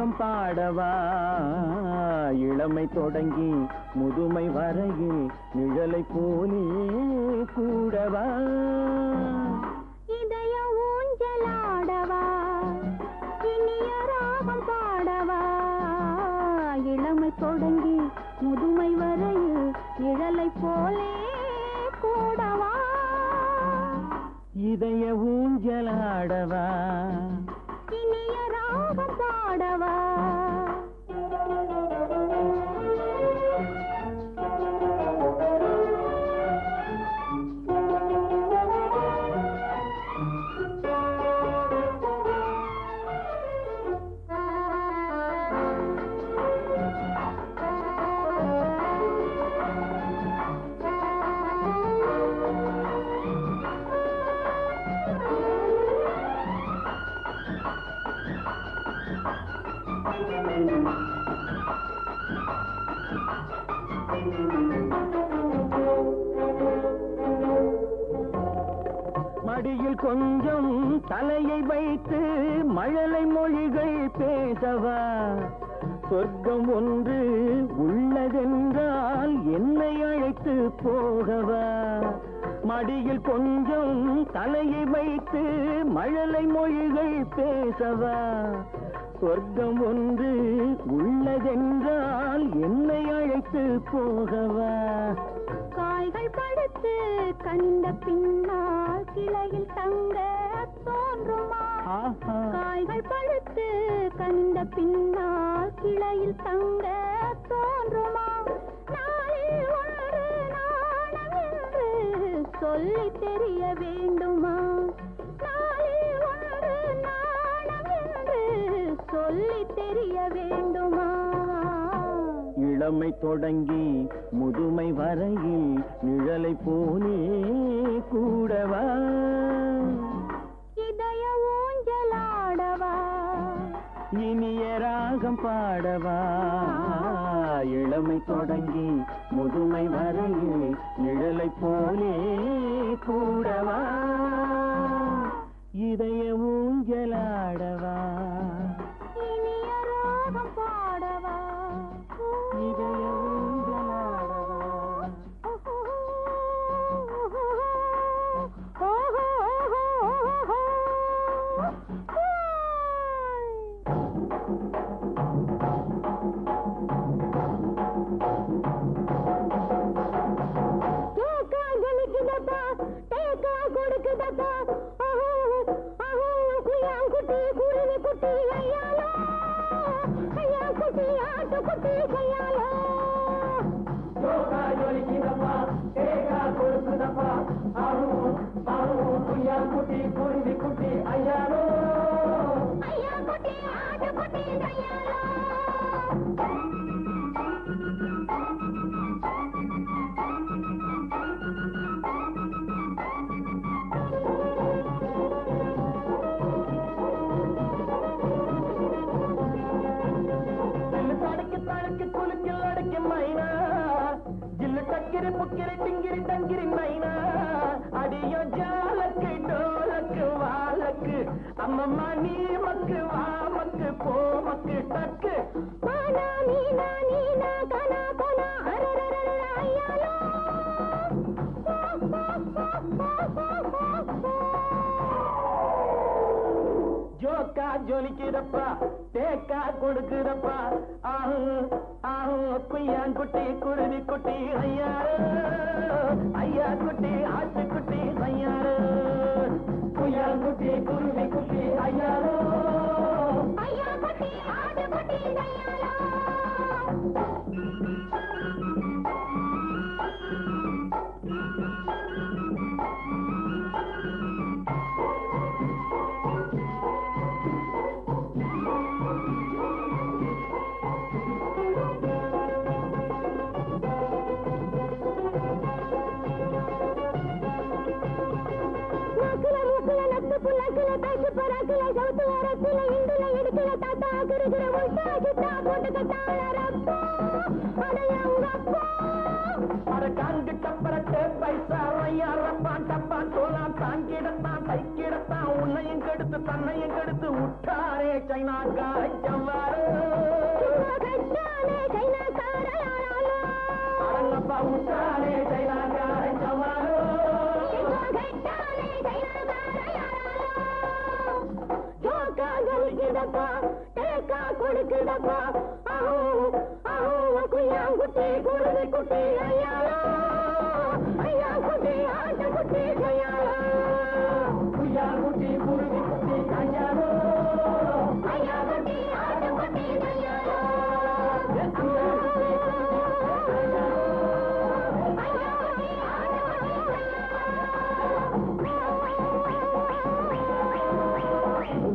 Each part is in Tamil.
ராகம் பாடவா இளமை தொடங்கி முதுமை வரையில் நிழலை போலே கூடவா இதய ஊஞ்சலாடவா இனிய ராகம் பாடவா இளமை தொடங்கி முதுமை வரையில் நிழலை போலே கூடவா இதய ஊஞ்சலாடவா இனிய ராகம் பாடவா மடியில் கொஞ்சம் தலையை வைத்து மழலை மொழிகள் பேசவா சொர்க்கம் ஒன்று உள்ளதென்றால் என்னை அழைத்து போகவா மடியில் கொஞ்சம் தலையை வைத்து மழலை மொழிகள் பேசவா சொர்க்கம் ஒன்று உள்ளதென்றால் என்னை அழைத்து போகவா காய்கள் படுத்து கண்ட பின்னால் கிளையில் தங்க தோன்றுமா காய்கள் படுத்து கண்ட பின்னால் கிளையில் தங்க தோன்றுமா நாளில் ஒன்று நாணம் என்று சொல்லி தெரிய வேண்டுமா நாளில் ஒன்று நாணம் என்று சொல்லி தெரிய வேண்டுமா இளமை தொடங்கி முதுமை வரையில் நிழலை போலே கூடவா இதய ஊஞ்சலாடவா இனிய ராகம் பாடவா இளமை தொடங்கி முதுமை வரையில் நிழலை போலே கூடவா இதய ஊஞ்சலாடவா இனிய ராகம் பாடவா இதய ஊஞ்சலாடவா टक्कर पुक्कर टिंगिर टंगिर नैना अडियो जालक डोलक वालक अम्मा नी मक वामक पोमक टक माना नीना कना कना अररररयालो जोका जोलिकिरप्पा தேக்கா கொடுக்குறப்பா ஆஹு ஆஹு குய்யாங்குட்டி குருவி குட்டி ஐயாரு ஐயா குட்டி ஆட்டுக்குட்டி ஐயாரு குய்யாங்குட்டி குருவி குட்டி ஐயாரு ஐயா குட்டி ஆட்டுக்குட்டி ஐயாரு புலக்கில பேச்சு பராக்கில சவுத்து வரக்கில இந்துல எடுக்கில தாத்தா கிருகிற முட்டா கிட்டா போட்டு கட்டாளரப்பா அடையா உங்க அப்பா அட காங்கு டப்பரட்டு பைசா ஐயா ரப்பான் டப்பான் தோலாம் தான் கிடத்தான் தை கிடத்தான் உன்னையும் கெடுத்து தன்னையும் கெடுத்து விட்டாரே சைனாக்கார ஜவ்வாறு கட்டானே கைனாக்காரையாளோ அடங்கப்பா விட்டாரே சைனாக்கார ஜவ்வாறு கட்டானே கைனாக்காரையாளோ ஜோக்கா ஜொலிக்குதப்பா தேக்கா கொடுக்குதப்பா ஆஹோ ஆஹோ குய்யாங்குட்டி குருவி குட்டி ஐயாளோ ஐயா குட்டி ஆட்டு குட்டி கையாளோ குய்யா குட்டி குருவி குட்டி கையாளோ ஐயா குட்டி ஆட்டு குட்டி கையாளோ ஐயா குட்டி ஆட்டு குட்டி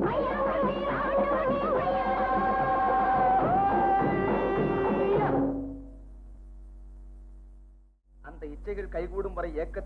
ஐயா குட்டி ஆட்டு குட்டி அந்த இச்சைகள் கைகூடும் வரை ஏக்க